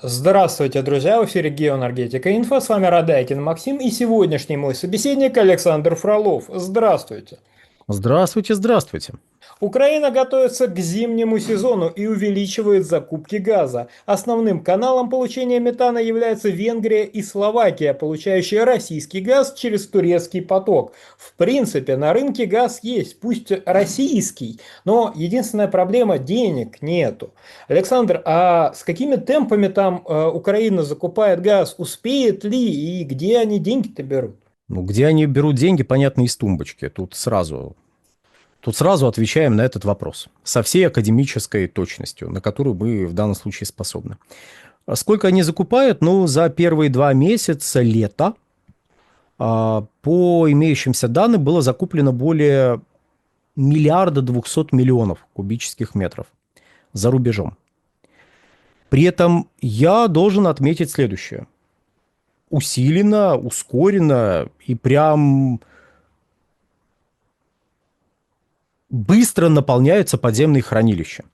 Здравствуйте, друзья! В эфире Геоэнергетика Инфо. С вами Радайкин Максим и сегодняшний мой собеседник Александр Фролов. Здравствуйте! Здравствуйте, здравствуйте. Украина готовится к зимнему сезону и увеличивает закупки газа. Основным каналом получения метана являются Венгрия и Словакия, получающие российский газ через турецкий поток. В принципе, на рынке газ есть, пусть российский, но единственная проблема – денег нету. Александр, а с какими темпами там Украина закупает газ? Успеет ли и где они деньги-то берут? Ну, где они берут деньги, понятно, из тумбочки. Тут сразу отвечаем на этот вопрос со всей академической точностью, на которую мы в данном случае способны. А сколько они закупают? Ну, за первые 2 месяца лета, по имеющимся данным, было закуплено более 1 200 000 000 кубических метров за рубежом. При этом я должен отметить следующее. Усиленно, ускоренно и прям быстро наполняются подземные хранилища.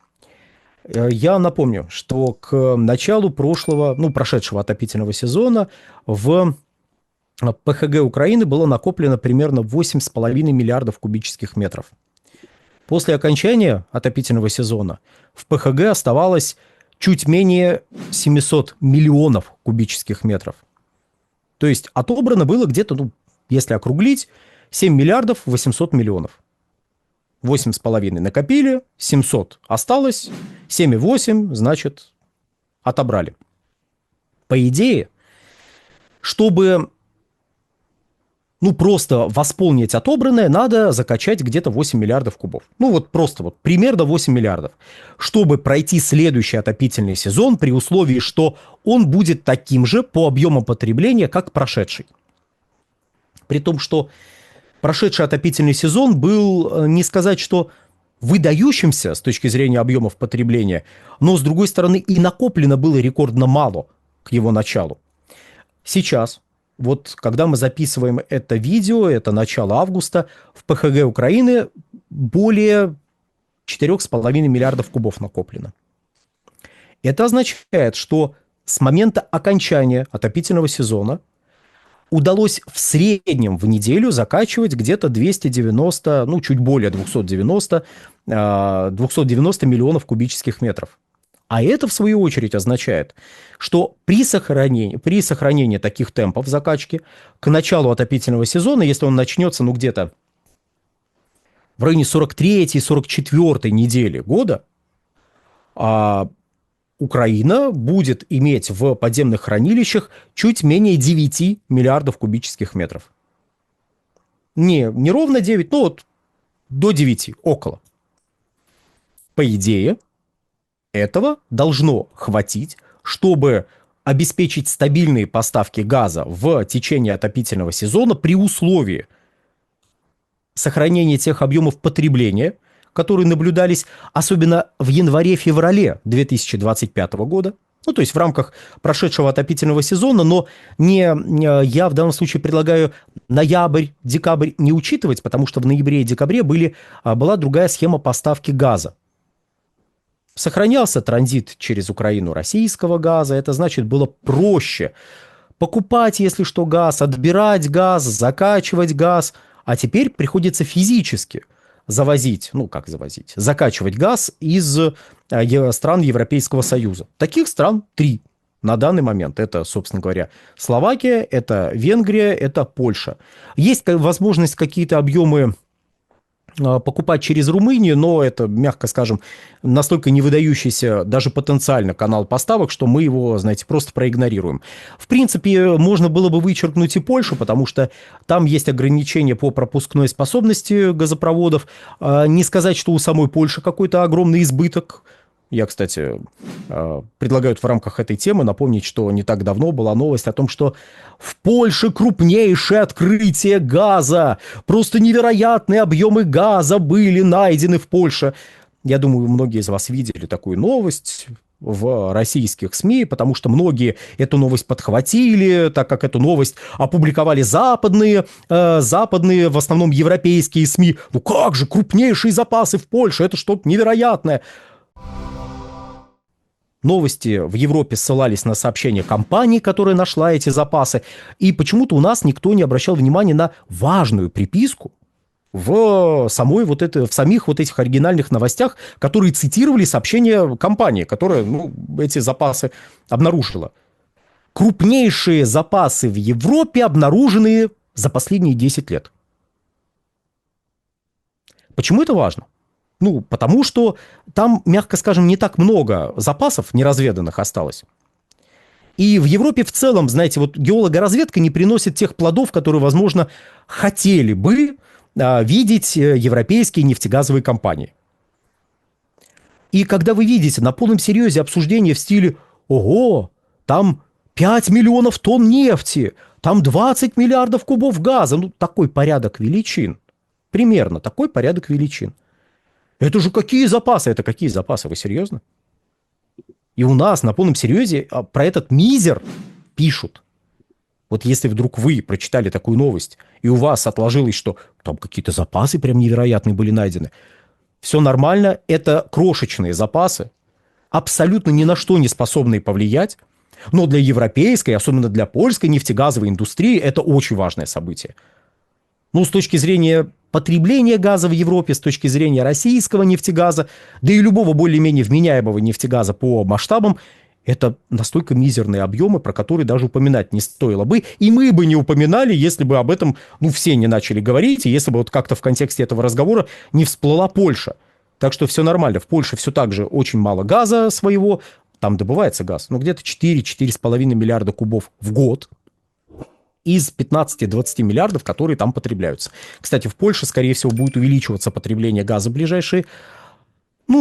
Я напомню, что к началу прошедшего отопительного сезона в ПХГ Украины было накоплено примерно 8,5 миллиардов кубических метров. После окончания отопительного сезона в ПХГ оставалось чуть менее 700 миллионов кубических метров. То есть отобрано было где-то, если округлить, 7 миллиардов 800 миллионов. 8,5 накопили, 700 осталось, 7,8, значит, отобрали. По идее, чтобы просто восполнить отобранное, надо закачать где-то 8 миллиардов кубов. Примерно 8 миллиардов. Чтобы пройти следующий отопительный сезон при условии, что он будет таким же по объему потребления, как прошедший. При том, что прошедший отопительный сезон был, не сказать, что выдающимся с точки зрения объемов потребления, но, с другой стороны, и накоплено было рекордно мало к его началу. Сейчас, когда мы записываем это видео, это начало августа, в ПХГ Украины более 4,5 миллиардов кубов накоплено. Это означает, что с момента окончания отопительного сезона удалось в среднем в неделю закачивать где-то 290, чуть более 290 миллионов кубических метров. А это, в свою очередь, означает, что при сохранении таких темпов закачки к началу отопительного сезона, если он начнется, где-то в районе 43-44 недели года, Украина будет иметь в подземных хранилищах чуть менее 9 миллиардов кубических метров. Не ровно 9, до 9, около. По идее, этого должно хватить, чтобы обеспечить стабильные поставки газа в течение отопительного сезона при условии сохранения тех объемов потребления, которые наблюдались особенно в январе-феврале 2025 года. То есть в рамках прошедшего отопительного сезона, но я в данном случае предлагаю ноябрь, декабрь не учитывать, потому что в ноябре и декабре была другая схема поставки газа. Сохранялся транзит через Украину российского газа, это значит было проще покупать, если что, газ, отбирать газ, закачивать газ, а теперь приходится физически закачивать газ из стран Европейского Союза. Таких стран 3 на данный момент. Это, собственно говоря, Словакия, это Венгрия, это Польша. Есть возможность какие-то объемы покупать через Румынию, но это, мягко скажем, настолько не выдающийся даже потенциально канал поставок, что мы его, просто проигнорируем. В принципе, можно было бы вычеркнуть и Польшу, потому что там есть ограничения по пропускной способности газопроводов. Не сказать, что у самой Польши какой-то огромный избыток. Я, кстати, предлагаю в рамках этой темы напомнить, что не так давно была новость о том, что в Польше крупнейшее открытие газа. Просто невероятные объемы газа были найдены в Польше. Я думаю, многие из вас видели такую новость в российских СМИ, потому что многие эту новость подхватили, так как эту новость опубликовали западные, в основном европейские СМИ. Как же, крупнейшие запасы в Польше, это что-то невероятное. Новости в Европе ссылались на сообщение компании, которая нашла эти запасы. И почему-то у нас никто не обращал внимания на важную приписку в самих вот этих оригинальных новостях, которые цитировали сообщение компании, которая эти запасы обнаружила. Крупнейшие запасы в Европе обнаружены за последние 10 лет. Почему это важно? Потому что там, мягко скажем, не так много запасов неразведанных осталось. И в Европе в целом, знаете, вот геологоразведка не приносит тех плодов, которые, возможно, хотели бы видеть европейские нефтегазовые компании. И когда вы видите на полном серьезе обсуждение в стиле «Ого, там 5 миллионов тонн нефти, там 20 миллиардов кубов газа», такой порядок величин, примерно такой порядок величин. Это же какие запасы? Это какие запасы? Вы серьезно? И у нас на полном серьезе про этот мизер пишут. Вот если вдруг вы прочитали такую новость, и у вас отложилось, что там какие-то запасы прям невероятные были найдены, все нормально, это крошечные запасы, абсолютно ни на что не способные повлиять, но для европейской, особенно для польской нефтегазовой индустрии, это очень важное событие. С точки зрения потребления газа в Европе, с точки зрения российского нефтегаза, да и любого более-менее вменяемого нефтегаза по масштабам, это настолько мизерные объемы, про которые даже упоминать не стоило бы. И мы бы не упоминали, если бы об этом все не начали говорить, и если бы вот как-то в контексте этого разговора не всплыла Польша. Так что все нормально. В Польше все так же очень мало газа своего. Там добывается газ. Где-то 4-4,5 миллиарда кубов в год из 15-20 миллиардов, которые там потребляются. Кстати, в Польше, скорее всего, будет увеличиваться потребление газа в ближайшие,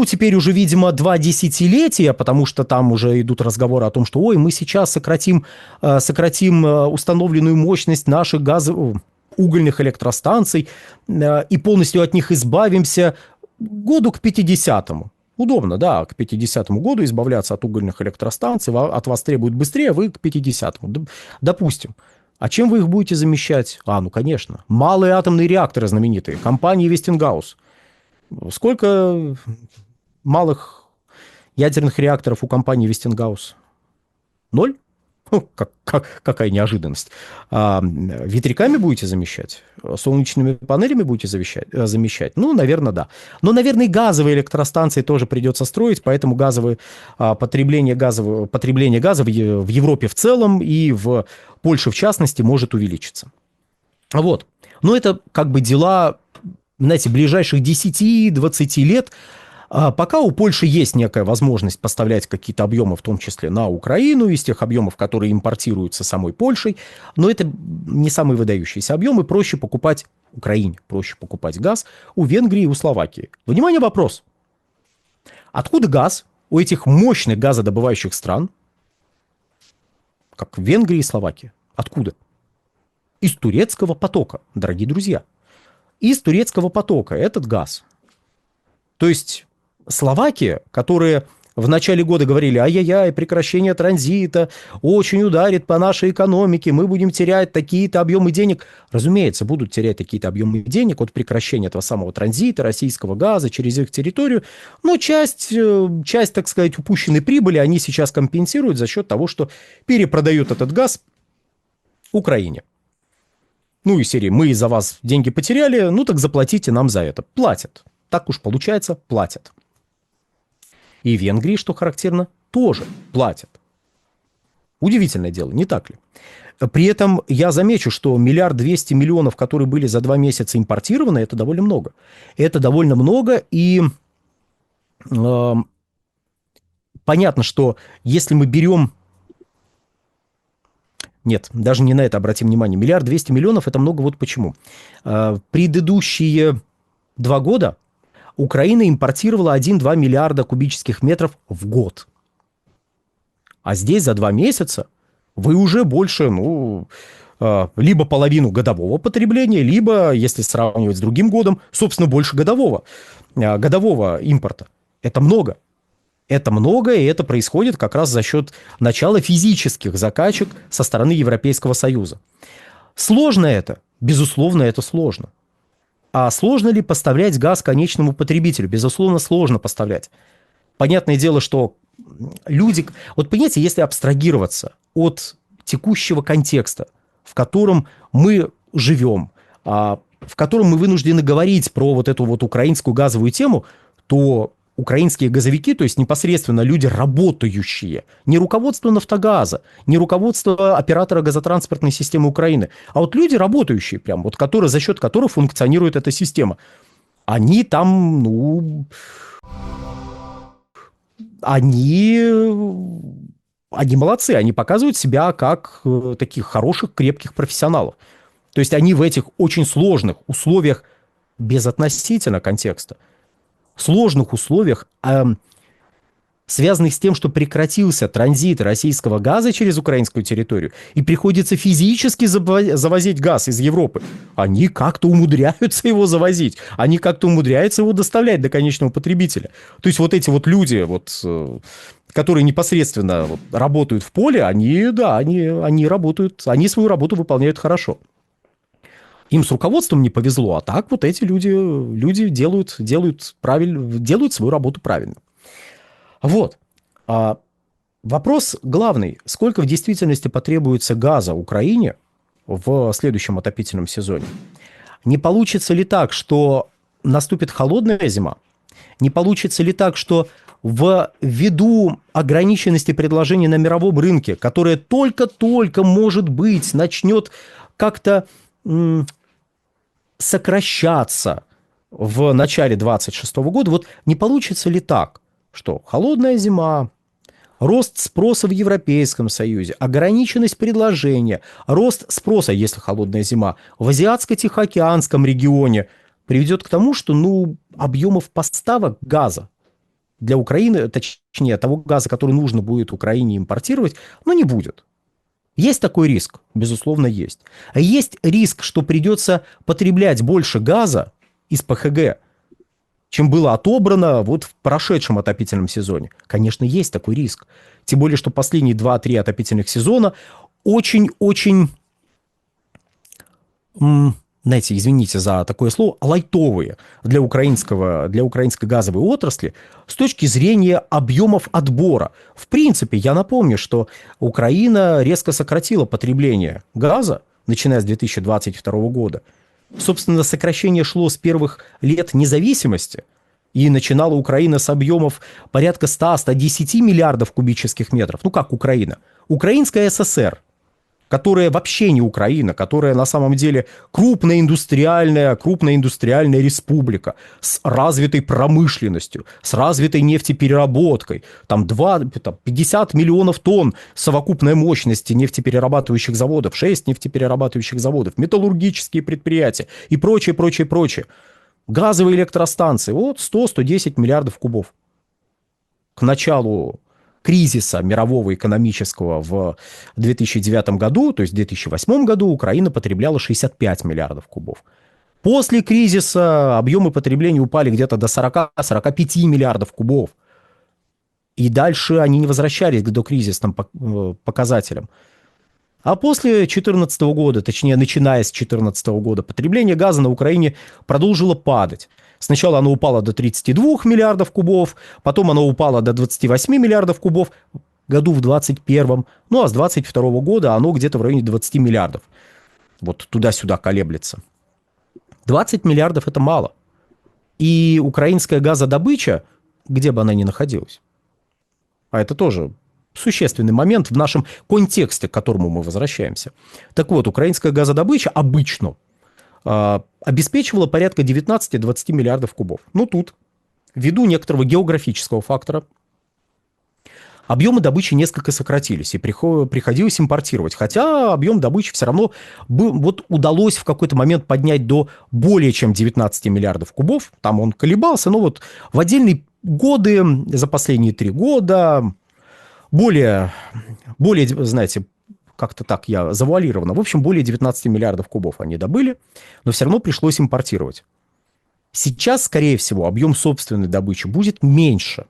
теперь уже, видимо, 2 десятилетия, потому что там уже идут разговоры о том, что, мы сейчас сократим установленную мощность наших угольных электростанций и полностью от них избавимся году к 50-му. Удобно, да, к 50-му году избавляться от угольных электростанций, от вас требуют быстрее, а вы к 50-му. Допустим. А чем вы их будете замещать? Конечно, малые атомные реакторы знаменитые, компании Westinghouse. Сколько малых ядерных реакторов у компании Westinghouse? 0? Какая неожиданность. Ветряками будете замещать? Солнечными панелями будете замещать? Наверное, да. Но, наверное, и газовые электростанции тоже придется строить, поэтому потребление газа в Европе в целом и в Польше в частности может увеличиться. Вот. Но это дела, знаете, ближайших 10-20 лет. Пока у Польши есть некая возможность поставлять какие-то объемы, в том числе на Украину, из тех объемов, которые импортируются самой Польшей, но это не самые выдающиеся объемы, проще покупать Украине, проще покупать газ у Венгрии и у Словакии. Внимание, вопрос. Откуда газ у этих мощных газодобывающих стран, как Венгрия и Словакия? Откуда? Из турецкого потока, дорогие друзья. Из турецкого потока этот газ. То есть Словакия, которые в начале года говорили: ай-яй-яй, прекращение транзита очень ударит по нашей экономике, мы будем терять такие-то объемы денег. Разумеется, будут терять такие-то объемы денег от прекращения этого самого транзита российского газа через их территорию. Но часть, так сказать, упущенной прибыли они сейчас компенсируют за счет того, что перепродают этот газ Украине. Из серии «Мы из-за вас деньги потеряли, так заплатите нам за это». Платят. Так уж получается, платят. И Венгрии, что характерно, тоже платят. Удивительное дело, не так ли? При этом я замечу, что 1 200 000 000, которые были за 2 месяца импортированы, это довольно много. Это довольно много, и понятно, что если мы берем... Нет, даже не на это обратим внимание. 1 200 000 000 это много, вот почему. Предыдущие 2 года Украина импортировала 1-2 миллиарда кубических метров в год. А здесь за 2 месяца вы уже больше, либо половину годового потребления, либо, если сравнивать с другим годом, собственно, больше годового импорта. Это много. Это много, и это происходит как раз за счет начала физических закачек со стороны Европейского Союза. Сложно это? Безусловно, это сложно. А сложно ли поставлять газ конечному потребителю? Безусловно, сложно поставлять. Понятное дело, что люди... Вот понимаете, если абстрагироваться от текущего контекста, в котором мы живем, в котором мы вынуждены говорить про вот эту вот украинскую газовую тему, то украинские газовики, то есть непосредственно люди работающие, не руководство «Нафтогаза», не руководство оператора газотранспортной системы Украины, а вот люди работающие прям, вот которые, за счет которых функционирует эта система, они там, ну, они молодцы, они показывают себя как таких хороших, крепких профессионалов. То есть они в этих очень сложных условиях, безотносительно контекста, сложных условиях, связанных с тем, что прекратился транзит российского газа через украинскую территорию, и приходится физически завозить газ из Европы, они как-то умудряются его завозить, они как-то умудряются его доставлять до конечного потребителя. То есть вот эти вот люди, вот, которые непосредственно работают в поле, они, да, они работают, они свою работу выполняют хорошо. Им с руководством не повезло, а так вот эти люди делают свою работу правильно. Вот. Вопрос главный. Сколько в действительности потребуется газа Украине в следующем отопительном сезоне? Не получится ли так, что наступит холодная зима? Не получится ли так, что ввиду ограниченности предложений на мировом рынке, которое только-только, может быть, начнет как-то сокращаться в начале 2026 года, вот не получится ли так, что холодная зима, рост спроса в Европейском Союзе, ограниченность предложения, рост спроса, если холодная зима, в Азиатско-Тихоокеанском регионе приведет к тому, что объемов поставок газа для Украины, точнее, того газа, который нужно будет Украине импортировать, не будет. Есть такой риск? Безусловно, есть. Есть риск, что придется потреблять больше газа из ПХГ, чем было отобрано вот в прошедшем отопительном сезоне. Конечно, есть такой риск. Тем более, что последние 2-3 отопительных сезона очень-очень, знаете, извините за такое слово, лайтовые для украинской газовой отрасли с точки зрения объемов отбора. В принципе, я напомню, что Украина резко сократила потребление газа, начиная с 2022 года. Собственно, сокращение шло с первых лет независимости, и начинала Украина с объемов порядка 100-110 миллиардов кубических метров. Ну, как Украина? Украинская ССР, которая вообще не Украина, которая на самом деле крупная индустриальная республика с развитой промышленностью, с развитой нефтепереработкой. Там 50 миллионов тонн совокупной мощности нефтеперерабатывающих заводов, 6 нефтеперерабатывающих заводов, металлургические предприятия и прочее, прочее, прочее. Газовые электростанции, вот 100-110 миллиардов кубов. К началу кризиса мирового экономического в 2009 году, то есть в 2008 году, Украина потребляла 65 миллиардов кубов. После кризиса объемы потребления упали где-то до 40-45 миллиардов кубов. И дальше они не возвращались к докризисным показателям. А после 2014 года, точнее, начиная с 2014 года, потребление газа на Украине продолжило падать. Сначала оно упало до 32 миллиардов кубов, потом оно упало до 28 миллиардов кубов году в 2021, ну а с 2022 года оно где-то в районе 20 миллиардов. Вот туда-сюда колеблется. 20 миллиардов – это мало. И украинская газодобыча, где бы она ни находилась, а это тоже существенный момент в нашем контексте, к которому мы возвращаемся. Так вот, украинская газодобыча обычно обеспечивала порядка 19-20 миллиардов кубов. Но тут, ввиду некоторого географического фактора, объемы добычи несколько сократились, и приходилось импортировать. Хотя объем добычи все равно удалось в какой-то момент поднять до более чем 19 миллиардов кубов. Там он колебался, но вот в отдельные годы, за последние 3 года, более, знаете, как-то так я завуалировано. В общем, более 19 миллиардов кубов они добыли, но все равно пришлось импортировать. Сейчас, скорее всего, объем собственной добычи будет меньше.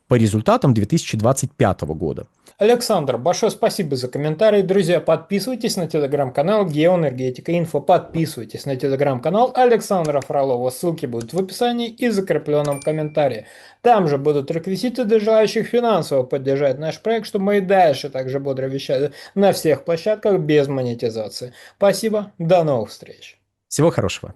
по результатам 2025 года. Александр, большое спасибо за комментарий. Друзья, подписывайтесь на телеграм-канал Геоэнергетика Инфо. Подписывайтесь на телеграм-канал Александра Фролова. Ссылки будут в описании и закрепленном комментарии. Там же будут реквизиты для желающих финансово поддержать наш проект, чтобы мы и дальше также бодро вещали на всех площадках без монетизации. Спасибо, до новых встреч. Всего хорошего.